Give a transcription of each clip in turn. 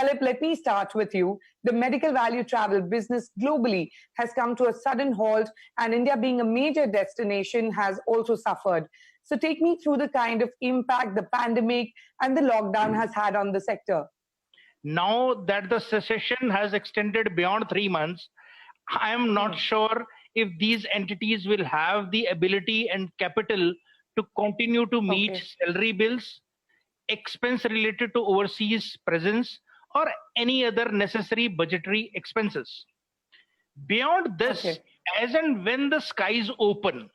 Talib, let me start with you. The medical value travel business globally has come to a sudden halt, and India, being a major destination, has also suffered. So take me through the kind of impact the pandemic and the lockdown has had on the sector. Now that the cessation has extended beyond 3 months, I am not sure if these entities will have the ability and capital to continue to meet salary bills, expense related to overseas presence, or any other necessary budgetary expenses. Beyond this, as and when the skies open,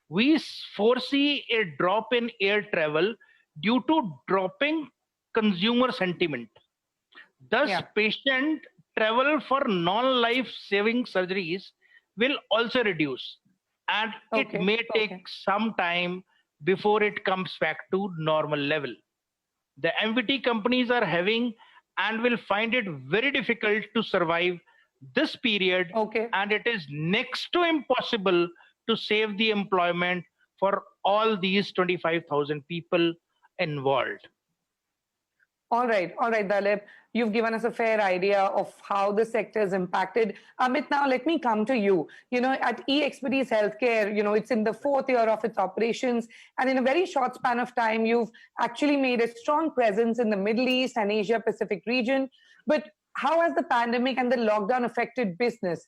we foresee a drop in air travel due to dropping consumer sentiment. Thus, patient travel for non-life saving surgeries will also reduce, and it may take some time before it comes back to normal level. The MVT companies are having and will find it very difficult to survive this period, and it is next to impossible to save the employment for all these 25,000 people involved. All right, Dalip. You've given us a fair idea of how the sector is impacted. Amit, now let me come to you. At eExpedise Healthcare, it's in the 4th year of its operations, and in a very short span of time, you've actually made a strong presence in the Middle East and Asia Pacific region. But how has the pandemic and the lockdown affected business?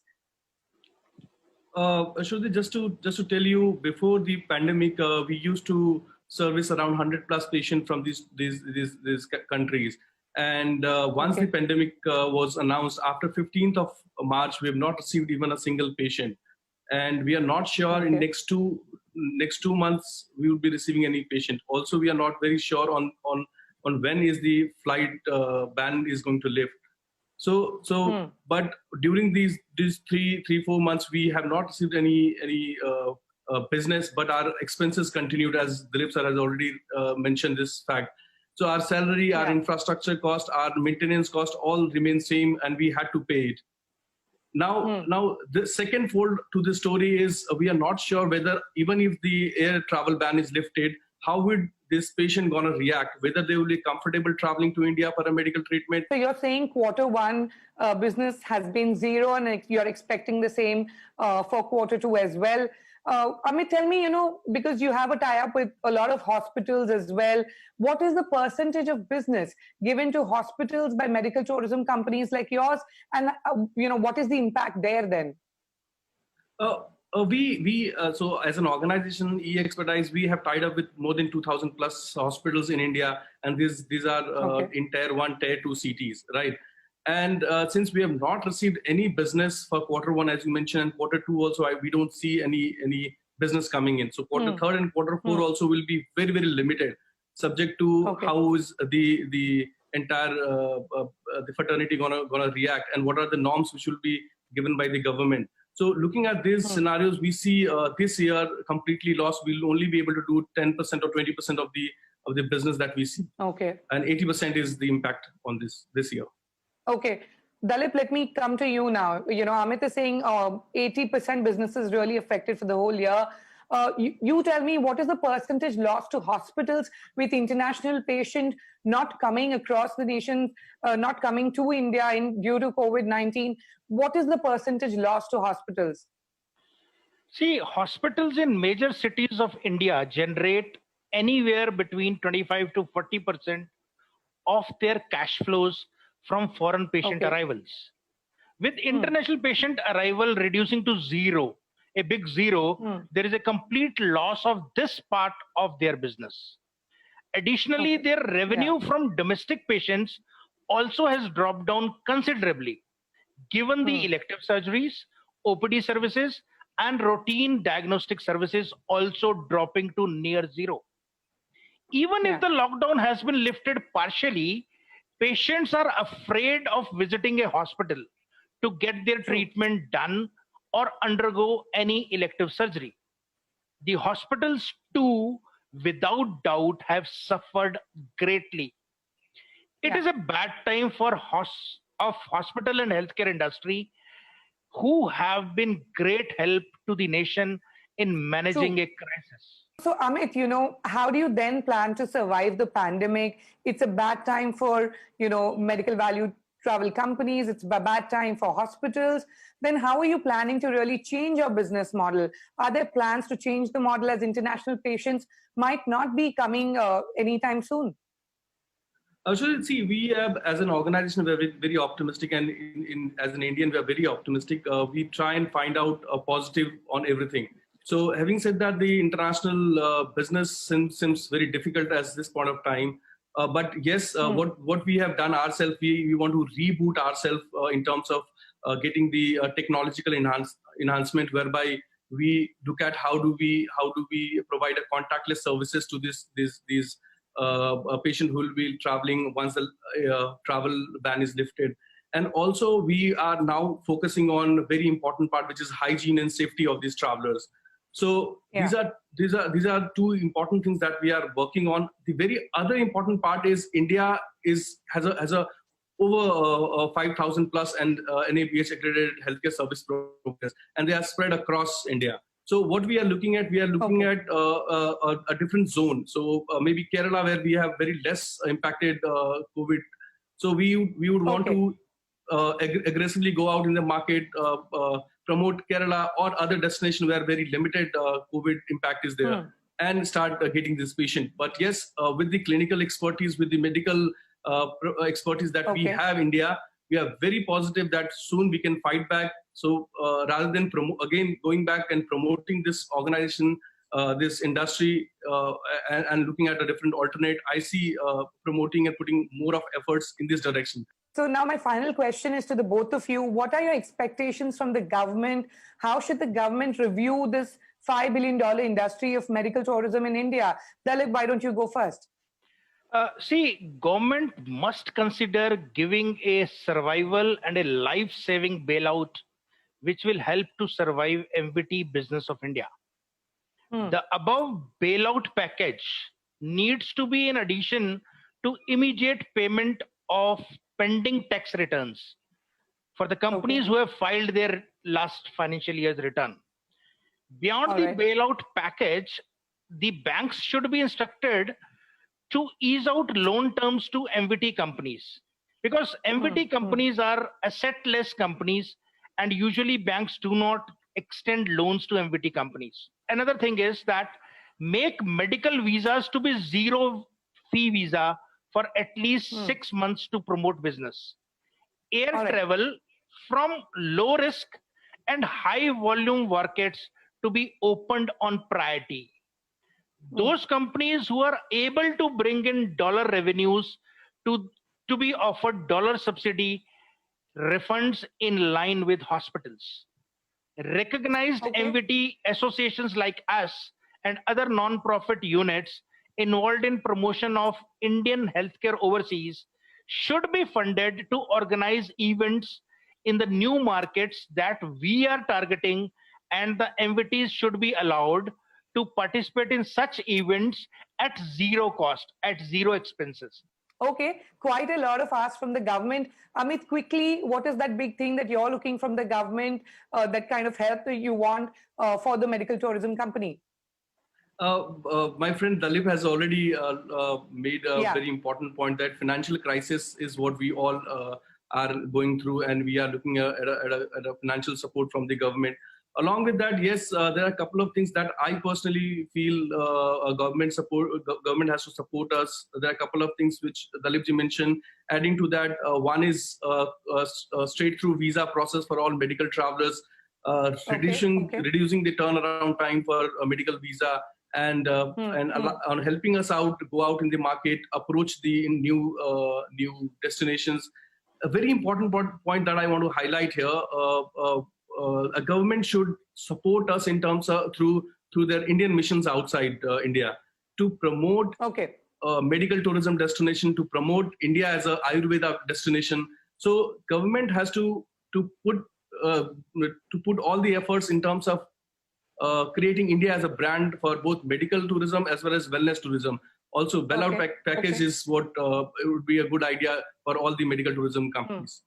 Shruti, just to tell you, before the pandemic, we used to service around 100 plus patients from these countries. And once the pandemic was announced, after 15th of March, we have not received even a single patient. And we are not sure in next two months we will be receiving any patient. Also, we are not very sure on when is the flight ban is going to lift. But during these 3-4 months, we have not received any business, but our expenses continued, as Dilip sir has already mentioned this fact. So our salary, our infrastructure cost, our maintenance cost all remain same, and we had to pay it. Now the second fold to the story is we are not sure whether, even if the air travel ban is lifted, how would this patient gonna react, whether they will be comfortable traveling to India for a medical treatment. So you're saying Q1 business has been zero, and you're expecting the same for Q2 as well. Amit, tell me, because you have a tie-up with a lot of hospitals as well, what is the percentage of business given to hospitals by medical tourism companies like yours? And, what is the impact there then? So as an organization, eExpedise, we have tied up with more than 2,000 plus hospitals in India, and these are in Tier 1, Tier 2 cities, right? And since we have not received any business for Q1, as you mentioned, and Q2 also, we don't see any business coming in. So Q3 and Q4 also will be very, very limited, subject to how is the entire the fraternity gonna react, and what are the norms which will be given by the government. So looking at these scenarios, we see this year completely lost. We'll only be able to do 10% or 20% of the business that we see. And 80% is the impact on this year. Okay. Dalip, let me come to you now. Amit is saying 80% business is really affected for the whole year. You tell me, what is the percentage loss to hospitals with international patient not coming across the nation, not coming to India due to COVID-19? What is the percentage loss to hospitals? See, hospitals in major cities of India generate anywhere between 25 to 40% of their cash flows from foreign patient arrivals. With international patient arrival reducing to zero, a big zero, there is a complete loss of this part of their business. Additionally, their revenue from domestic patients also has dropped down considerably, given the elective surgeries, OPD services, and routine diagnostic services also dropping to near zero. Even if the lockdown has been lifted partially, patients are afraid of visiting a hospital to get their treatment done or undergo any elective surgery. The hospitals too, without doubt, have suffered greatly. It is a bad time for hospital and healthcare industry, who have been great help to the nation in managing a crisis. So, Amit, how do you then plan to survive the pandemic? It's a bad time for, medical value travel companies. It's a bad time for hospitals. Then how are you planning to really change your business model? Are there plans to change the model as international patients might not be coming anytime soon? So see, we have, as an organization, we're very, very optimistic, and as an Indian, we are very optimistic. We try and find out a positive on everything. So, having said that, the international business seems very difficult at this point of time. But yes, what we have done ourselves, we want to reboot ourselves in terms of getting the technological enhancement, whereby we look at how do we provide a contactless services to these a patient who will be traveling once the travel ban is lifted. And also we are now focusing on a very important part, which is hygiene and safety of these travelers. So these are two important things that we are working on. The very other important part is India has a over 5,000 plus and NABH accredited healthcare service providers, and they are spread across India. So what we are looking at, at a different zone. So maybe Kerala, where we have very less impacted COVID. So we would want to aggressively go out in the market, promote Kerala or other destination where very limited COVID impact is there, and start getting this patient. But yes, with the clinical expertise, with the medical expertise that we have in India, we are very positive that soon we can fight back. So rather than going back and promoting this organization, this industry, and looking at a different alternate, I see promoting and putting more of efforts in this direction. So now my final question is to the both of you. What are your expectations from the government? How should the government review this $5 billion industry of medical tourism in India? Dalit, why don't you go first? See, government must consider giving a survival and a life-saving bailout, which will help to survive MVT business of India. The above bailout package needs to be in addition to immediate payment of pending tax returns for the companies who have filed their last financial year's return. Beyond the bailout package, the banks should be instructed to ease out loan terms to MVT companies, because MVT companies are assetless companies, and usually banks do not extend loans to MVT companies. Another thing is that make medical visas to be zero fee visa for at least 6 months to promote business. Air travel from low risk and high volume markets to be opened on priority. Those companies who are able to bring in dollar revenues to be offered dollar subsidy refunds in line with hospitals. Recognized MVT associations like us and other non-profit units involved in promotion of Indian healthcare overseas should be funded to organize events in the new markets that we are targeting, and the MVTs should be allowed to participate in such events at zero cost, at zero expenses. Okay, quite a lot of ask from the government. Amit, quickly, what is that big thing that you're looking from the government, that kind of help that you want for the medical tourism company? My friend Dalip has already made a very important point that financial crisis is what we all are going through, and we are looking at a financial support from the government. Along with that, yes, there are a couple of things that I personally feel government has to support us. There are a couple of things which Dalipji mentioned. Adding to that, one is a straight through visa process for all medical travelers, reducing the turnaround time for a medical visa, and on helping us out to go out in the market, approach the new destinations. A very important point that I want to highlight here. A government should support us in terms of through their Indian missions outside India to promote medical tourism destination, to promote India as a Ayurveda destination. So government has to put all the efforts in terms of creating India as a brand for both medical tourism as well as wellness tourism. Also, bailout package is what it would be a good idea for all the medical tourism companies.